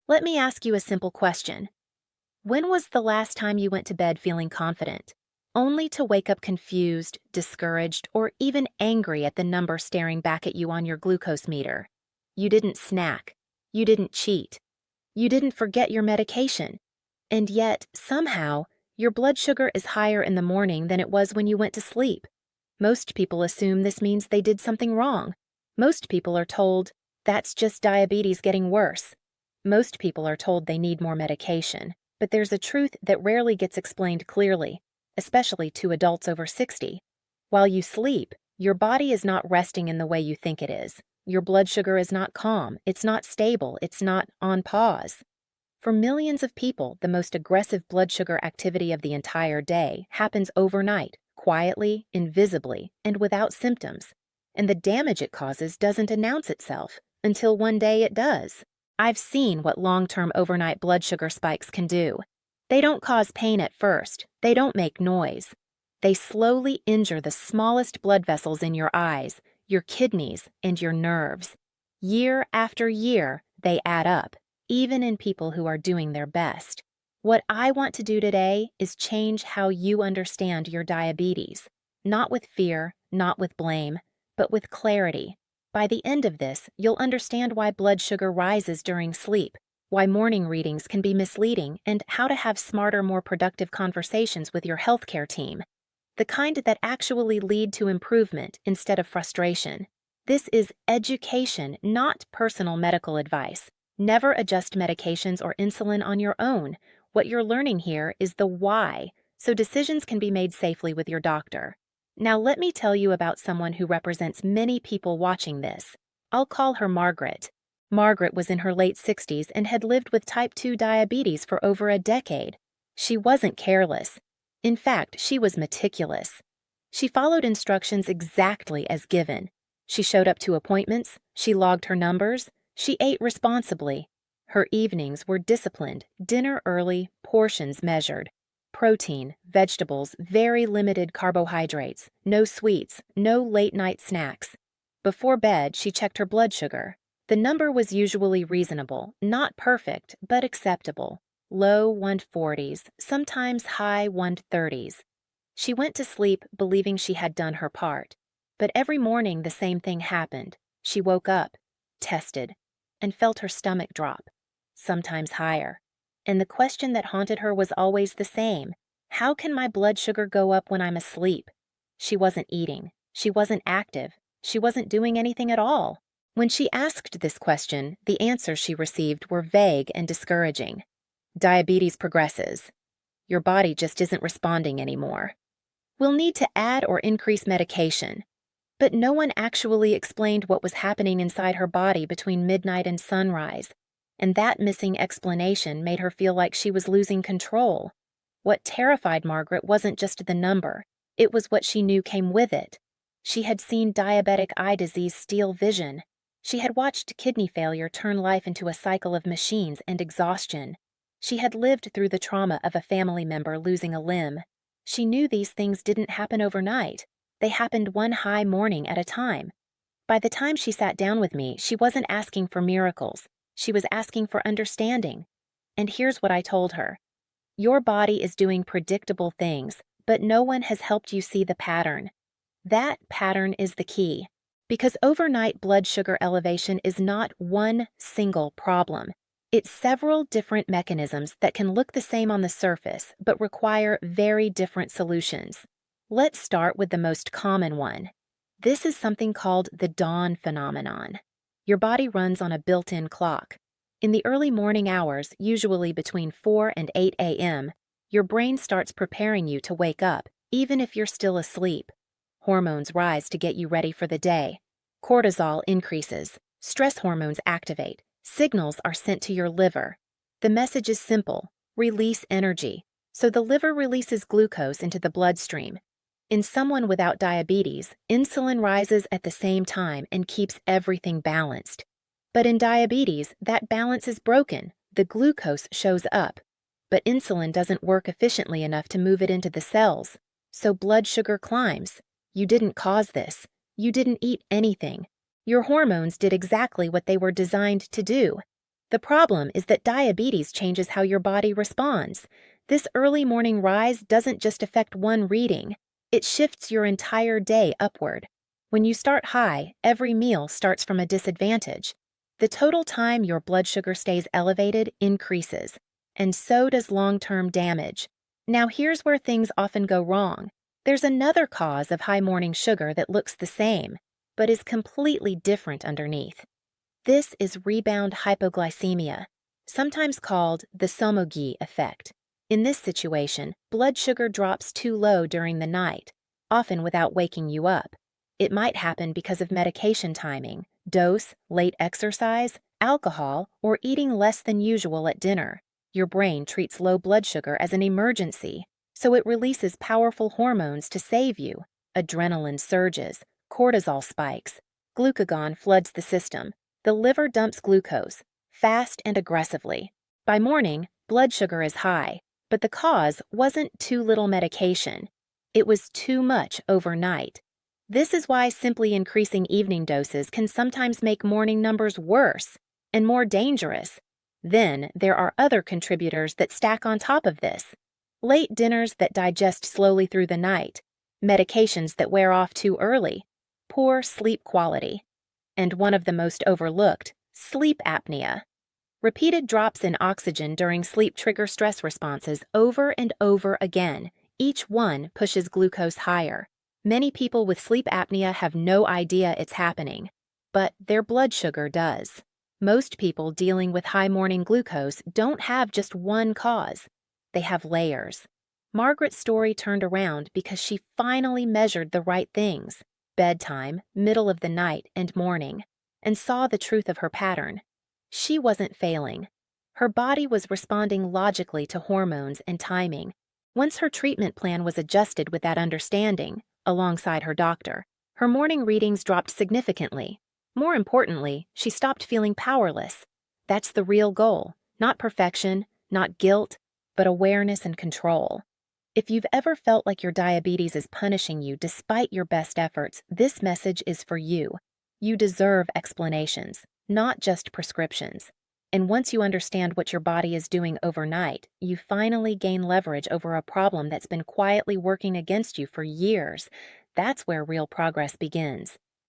Let me ask you a simple question. When was the last time you went to bed feeling confident, only to wake up confused, discouraged, or even angry at the number staring back at you on your glucose meter? You didn't snack. You didn't cheat. You didn't forget your medication. And yet, somehow, your blood sugar is higher in the morning than it was when you went to sleep. Most people assume this means they did something wrong. Most people are told, that's just diabetes getting worse. Most people are told they need more medication, but there's a truth that rarely gets explained clearly, especially to adults over 60. While you sleep, your body is not resting in the way you think it is. Your blood sugar is not calm, it's not stable, it's not on pause. For millions of people, the most aggressive blood sugar activity of the entire day happens overnight, quietly, invisibly, and without symptoms. And the damage it causes doesn't announce itself until one day it does. I've seen what long-term overnight blood sugar spikes can do. They don't cause pain at first. They don't make noise. They slowly injure the smallest blood vessels in your eyes, your kidneys, and your nerves. Year after year, they add up, even in people who are doing their best. What I want to do today is change how you understand your diabetes, not with fear, not with blame, but with clarity. By the end of this, you'll understand why blood sugar rises during sleep, why morning readings can be misleading, and how to have smarter, more productive conversations with your healthcare team. The kind that actually lead to improvement instead of frustration. This is education, not personal medical advice. Never adjust medications or insulin on your own. What you're learning here is the why, so decisions can be made safely with your doctor. Now let me tell you about someone who represents many people watching this. I'll call her Margaret. Margaret was in her late 60s and had lived with type 2 diabetes for over a decade. She wasn't careless. In fact, she was meticulous. She followed instructions exactly as given. She showed up to appointments, she logged her numbers, she ate responsibly. Her evenings were disciplined, dinner early, portions measured. Protein, vegetables, very limited carbohydrates, no sweets, no late-night snacks. Before bed, she checked her blood sugar. The number was usually reasonable, not perfect, but acceptable. Low 140s, sometimes high 130s. She went to sleep believing she had done her part. But every morning the same thing happened. She woke up, tested, and felt her stomach drop, sometimes higher. And the question that haunted her was always the same. How can my blood sugar go up when I'm asleep? She wasn't eating. She wasn't active. She wasn't doing anything at all. When she asked this question, the answers she received were vague and discouraging. Diabetes progresses. Your body just isn't responding anymore. We'll need to add or increase medication. But no one actually explained what was happening inside her body between midnight and sunrise. And that missing explanation made her feel like she was losing control. What terrified Margaret wasn't just the number, it was what she knew came with it. She had seen diabetic eye disease steal vision. She had watched kidney failure turn life into a cycle of machines and exhaustion. She had lived through the trauma of a family member losing a limb. She knew these things didn't happen overnight. They happened one high morning at a time. By the time she sat down with me, she wasn't asking for miracles. She was asking for understanding. And here's what I told her. Your body is doing predictable things, but no one has helped you see the pattern. That pattern is the key. Because overnight blood sugar elevation is not one single problem. It's several different mechanisms that can look the same on the surface, but require very different solutions. Let's start with the most common one. This is something called the dawn phenomenon. Your body runs on a built-in clock. In the early morning hours, usually between 4 and 8 a.m., your brain starts preparing you to wake up, even if you're still asleep. Hormones rise to get you ready for the day. Cortisol increases. Stress hormones activate. Signals are sent to your liver. The message is simple: release energy. So the liver releases glucose into the bloodstream. In someone without diabetes, insulin rises at the same time and keeps everything balanced. But in diabetes, that balance is broken. The glucose shows up. But insulin doesn't work efficiently enough to move it into the cells. So blood sugar climbs. You didn't cause this. You didn't eat anything. Your hormones did exactly what they were designed to do. The problem is that diabetes changes how your body responds. This early morning rise doesn't just affect one reading, it shifts your entire day upward. When you start high, every meal starts from a disadvantage. The total time your blood sugar stays elevated increases, and so does long-term damage. Now here's where things often go wrong. There's another cause of high morning sugar that looks the same, but is completely different underneath. This is rebound hypoglycemia, sometimes called the Somogy effect. In this situation, blood sugar drops too low during the night, often without waking you up. It might happen because of medication timing, dose, late exercise, alcohol, or eating less than usual at dinner. Your brain treats low blood sugar as an emergency, so it releases powerful hormones to save you. Adrenaline surges, cortisol spikes, glucagon floods the system. The liver dumps glucose, fast and aggressively. By morning, blood sugar is high, but the cause wasn't too little medication. It was too much overnight. This is why simply increasing evening doses can sometimes make morning numbers worse and more dangerous. Then there are other contributors that stack on top of this. Late dinners that digest slowly through the night, medications that wear off too early, poor sleep quality, and one of the most overlooked, sleep apnea. Repeated drops in oxygen during sleep trigger stress responses over and over again. Each one pushes glucose higher. Many people with sleep apnea have no idea it's happening, but their blood sugar does. Most people dealing with high morning glucose don't have just one cause. They have layers. Margaret's story turned around because she finally measured the right things, bedtime, middle of the night, and morning, and saw the truth of her pattern. She wasn't failing. Her body was responding logically to hormones and timing. Once her treatment plan was adjusted with that understanding, alongside her doctor, her morning readings dropped significantly. More importantly, she stopped feeling powerless. That's the real goal, not perfection, not guilt, but awareness and control. If you've ever felt like your diabetes is punishing you despite your best efforts, this message is for you. You deserve explanations, not just prescriptions. And once you understand what your body is doing overnight, you finally gain leverage over a problem that's been quietly working against you for years. That's where real progress begins.